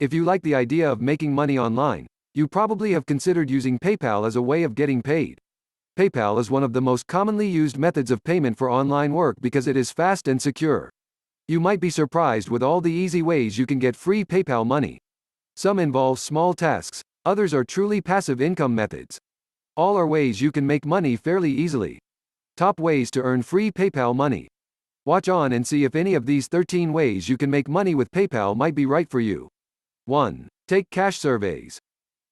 If you like the idea of making money online, you probably have considered using PayPal as a way of getting paid. PayPal is one of the most commonly used methods of payment for online work because it is fast and secure. You might be surprised with all the easy ways you can get free PayPal money. Some involve small tasks, others are truly passive income methods. All are ways you can make money fairly easily. Top ways to earn free PayPal money. Watch on and see if any of these 13 ways you can make money with PayPal might be right for you. 1. Take cash surveys.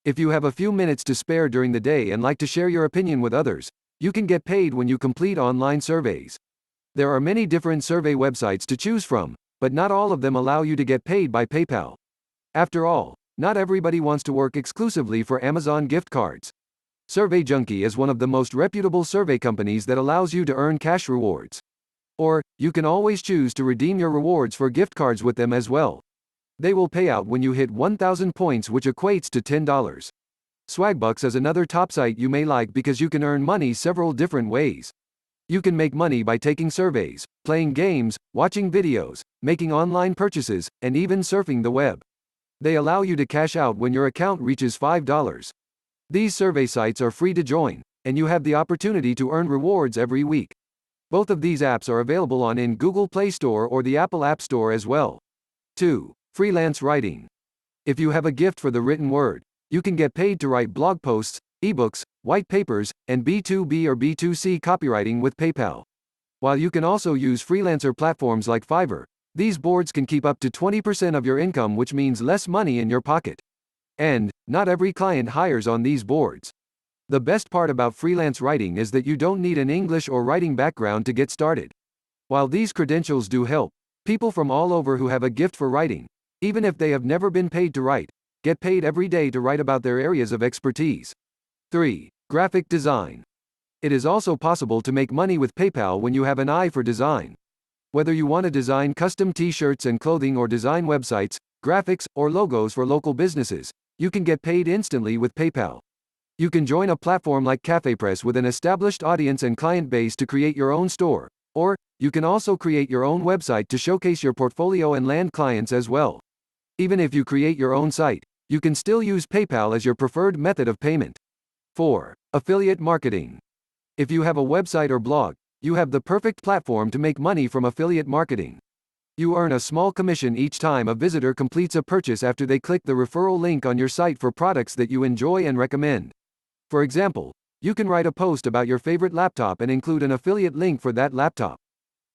If you have a few minutes to spare during the day and like to share your opinion with others, you can get paid when you complete online surveys. There are many different survey websites to choose from, but not all of them allow you to get paid by PayPal. After all, not everybody wants to work exclusively for Amazon gift cards. Survey Junkie is one of the most reputable survey companies that allows you to earn cash rewards. Or, you can always choose to redeem your rewards for gift cards with them as well. They will pay out when you hit 1,000 points, which equates to $10. Swagbucks is another top site you may like because you can earn money several different ways. You can make money by taking surveys, playing games, watching videos, making online purchases, and even surfing the web. They allow you to cash out when your account reaches $5. These survey sites are free to join, and you have the opportunity to earn rewards every week. Both of these apps are available in Google Play Store or the Apple App Store as well. 2. Freelance writing. If you have a gift for the written word, you can get paid to write blog posts, ebooks, white papers, and B2B or B2C copywriting with PayPal. While you can also use freelancer platforms like Fiverr, these boards can keep up to 20% of your income, which means less money in your pocket. And, not every client hires on these boards. The best part about freelance writing is that you don't need an English or writing background to get started. While these credentials do help, people from all over who have a gift for writing, even if they have never been paid to write, get paid every day to write about their areas of expertise. 3. Graphic design. It is also possible to make money with PayPal when you have an eye for design. Whether you want to design custom t-shirts and clothing or design websites, graphics, or logos for local businesses, you can get paid instantly with PayPal. You can join a platform like CafePress with an established audience and client base to create your own store, or, you can also create your own website to showcase your portfolio and land clients as well. Even if you create your own site, you can still use PayPal as your preferred method of payment. 4. Affiliate marketing. If you have a website or blog, you have the perfect platform to make money from affiliate marketing. You earn a small commission each time a visitor completes a purchase after they click the referral link on your site for products that you enjoy and recommend. For example, you can write a post about your favorite laptop and include an affiliate link for that laptop.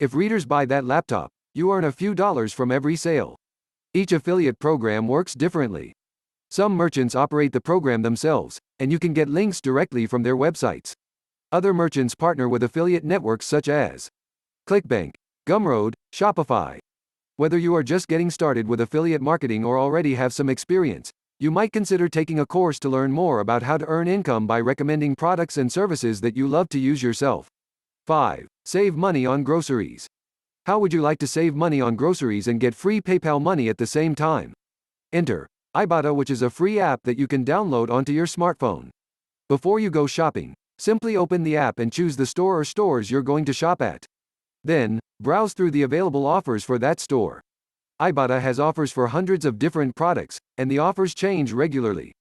If readers buy that laptop, you earn a few dollars from every sale. Each affiliate program works differently. Some merchants operate the program themselves, and you can get links directly from their websites. Other merchants partner with affiliate networks such as ClickBank, Gumroad, Shopify. Whether you are just getting started with affiliate marketing or already have some experience, you might consider taking a course to learn more about how to earn income by recommending products and services that you love to use yourself. 5. Save money on groceries. How would you like to save money on groceries and get free PayPal money at the same time? Enter Ibotta, which is a free app that you can download onto your smartphone. Before you go shopping, simply open the app and choose the store or stores you're going to shop at. Then, browse through the available offers for that store. Ibotta has offers for hundreds of different products, and the offers change regularly.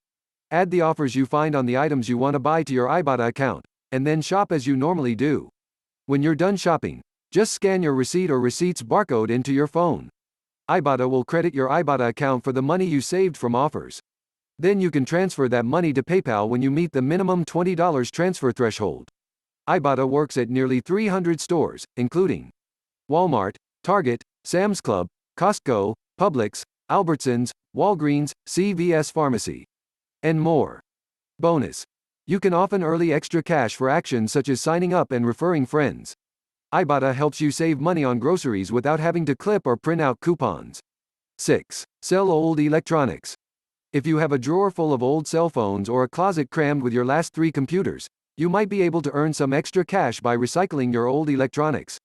Add the offers you find on the items you want to buy to your Ibotta account, and then shop as you normally do. When you're done shopping, just scan your receipt or receipt's barcode into your phone. Ibotta will credit your Ibotta account for the money you saved from offers. Then you can transfer that money to PayPal when you meet the minimum $20 transfer threshold. Ibotta works at nearly 300 stores, including Walmart, Target, Sam's Club, Costco, Publix, Albertsons, Walgreens, CVS Pharmacy, and more. Bonus. You can often earn extra cash for actions such as signing up and referring friends. Ibotta helps you save money on groceries without having to clip or print out coupons. 6. Sell old electronics. If you have a drawer full of old cell phones or a closet crammed with your last 3 computers, you might be able to earn some extra cash by recycling your old electronics.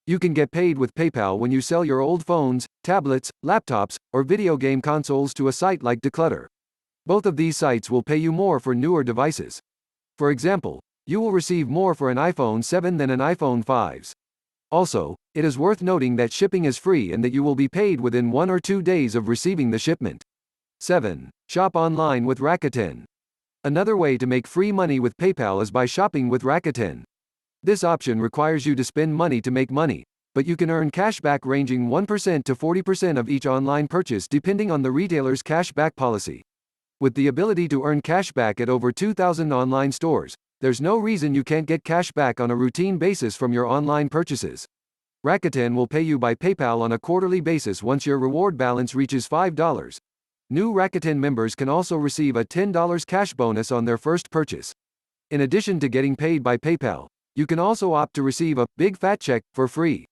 You can get paid with PayPal when you sell your old phones, tablets, laptops, or video game consoles to a site like Declutter. Both of these sites will pay you more for newer devices. For example, you will receive more for an iPhone 7 than an iPhone 5s. Also, it is worth noting that shipping is free and that you will be paid within 1 or 2 days of receiving the shipment. 7. Shop online with Rakuten. Another way to make free money with PayPal is by shopping with Rakuten. This option requires you to spend money to make money, but you can earn cash back ranging 1% to 40% of each online purchase depending on the retailer's cash back policy. With the ability to earn cash back at over 2,000 online stores, there's no reason you can't get cash back on a routine basis from your online purchases. Rakuten will pay you by PayPal on a quarterly basis once your reward balance reaches $5. New Rakuten members can also receive a $10 cash bonus on their first purchase. In addition to getting paid by PayPal, you can also opt to receive a big fat check for free.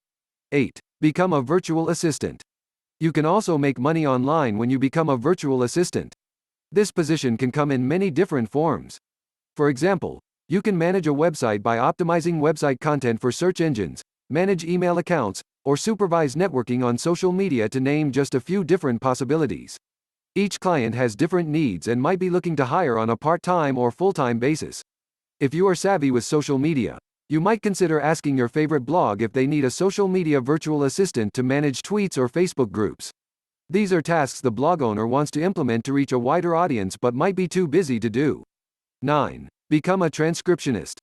8. Become a virtual assistant. You can also make money online when you become a virtual assistant. This position can come in many different forms. For example, you can manage a website by optimizing website content for search engines, manage email accounts, or supervise networking on social media, to name just a few different possibilities. Each client has different needs and might be looking to hire on a part-time or full-time basis. If you are savvy with social media, you might consider asking your favorite blog if they need a social media virtual assistant to manage tweets or Facebook groups. These are tasks the blog owner wants to implement to reach a wider audience but might be too busy to do. 9. Become a transcriptionist.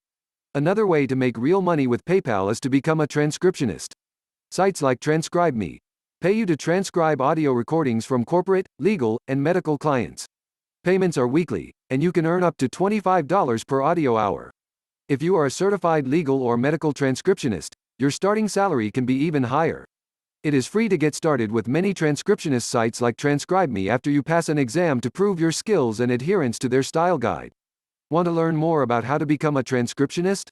Another way to make real money with PayPal is to become a transcriptionist. Sites like TranscribeMe pay you to transcribe audio recordings from corporate, legal, and medical clients. Payments are weekly, and you can earn up to $25 per audio hour. If you are a certified legal or medical transcriptionist, your starting salary can be even higher. It is free to get started with many transcriptionist sites like TranscribeMe after you pass an exam to prove your skills and adherence to their style guide. Want to learn more about how to become a transcriptionist?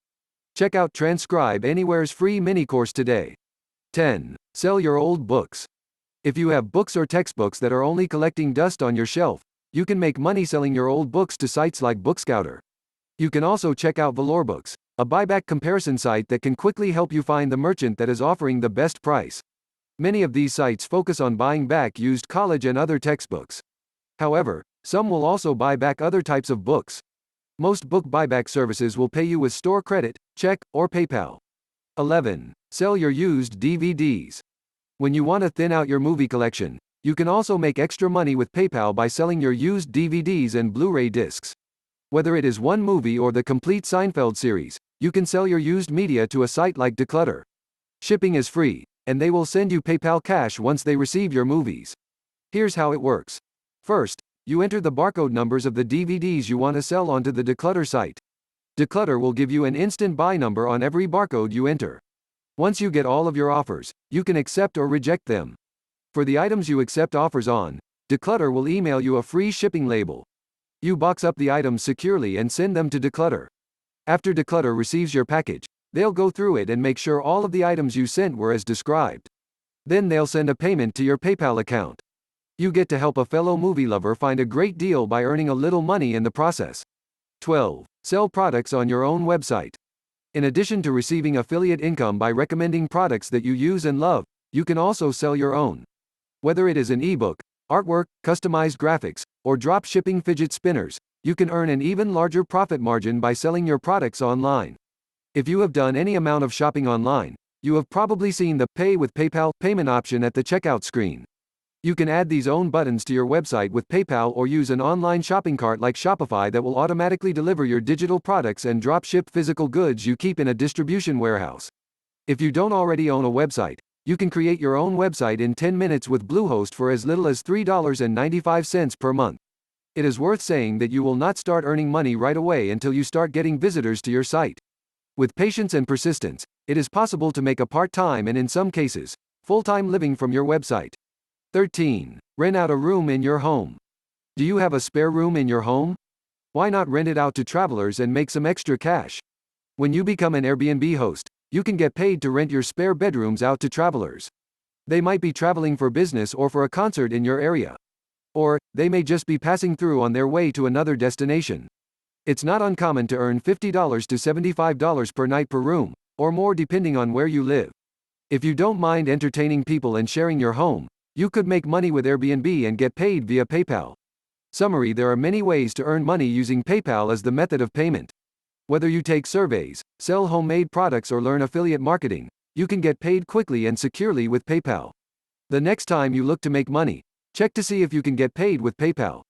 Check out Transcribe Anywhere's free mini course today. 10. Sell your old books. If you have books or textbooks that are only collecting dust on your shelf, you can make money selling your old books to sites like Bookscouter. You can also check out ValourBooks, a buyback comparison site that can quickly help you find the merchant that is offering the best price. Many of these sites focus on buying back used college and other textbooks. However, some will also buy back other types of books. Most book buyback services will pay you with store credit, check, or PayPal. 11. Sell your used DVDs. When you want to thin out your movie collection, you can also make extra money with PayPal by selling your used DVDs and Blu-ray discs. Whether it is one movie or the complete Seinfeld series, you can sell your used media to a site like Declutter. Shipping is free, and they will send you PayPal cash once they receive your movies. Here's how it works. First, you enter the barcode numbers of the DVDs you want to sell onto the Declutter site. Declutter will give you an instant buy number on every barcode you enter. Once you get all of your offers, you can accept or reject them. For the items you accept offers on, Declutter will email you a free shipping label. You box up the items securely and send them to Declutter. After Declutter receives your package, they'll go through it and make sure all of the items you sent were as described. Then they'll send a payment to your PayPal account. You get to help a fellow movie lover find a great deal by earning a little money in the process. 12. Sell products on your own website. In addition to receiving affiliate income by recommending products that you use and love, you can also sell your own. Whether it is an ebook, artwork, customized graphics, or drop shipping fidget spinners, you can earn an even larger profit margin by selling your products online. If you have done any amount of shopping online, you have probably seen the Pay with PayPal payment option at the checkout screen. You can add these own buttons to your website with PayPal or use an online shopping cart like Shopify that will automatically deliver your digital products and drop ship physical goods you keep in a distribution warehouse. If you don't already own a website, you can create your own website in 10 minutes with Bluehost for as little as $3.95 per month. It is worth saying that you will not start earning money right away until you start getting visitors to your site. With patience and persistence, it is possible to make a part-time and in some cases, full-time living from your website. 13. Rent out a room in your home. Do you have a spare room in your home? Why not rent it out to travelers and make some extra cash? When you become an Airbnb host, you can get paid to rent your spare bedrooms out to travelers. They might be traveling for business or for a concert in your area. Or, they may just be passing through on their way to another destination. It's not uncommon to earn $50 to $75 per night per room, or more depending on where you live. If you don't mind entertaining people and sharing your home, you could make money with Airbnb and get paid via PayPal. Summary: there are many ways to earn money using PayPal as the method of payment. Whether you take surveys, sell homemade products, or learn affiliate marketing, you can get paid quickly and securely with PayPal. The next time you look to make money, Check to see if you can get paid with PayPal.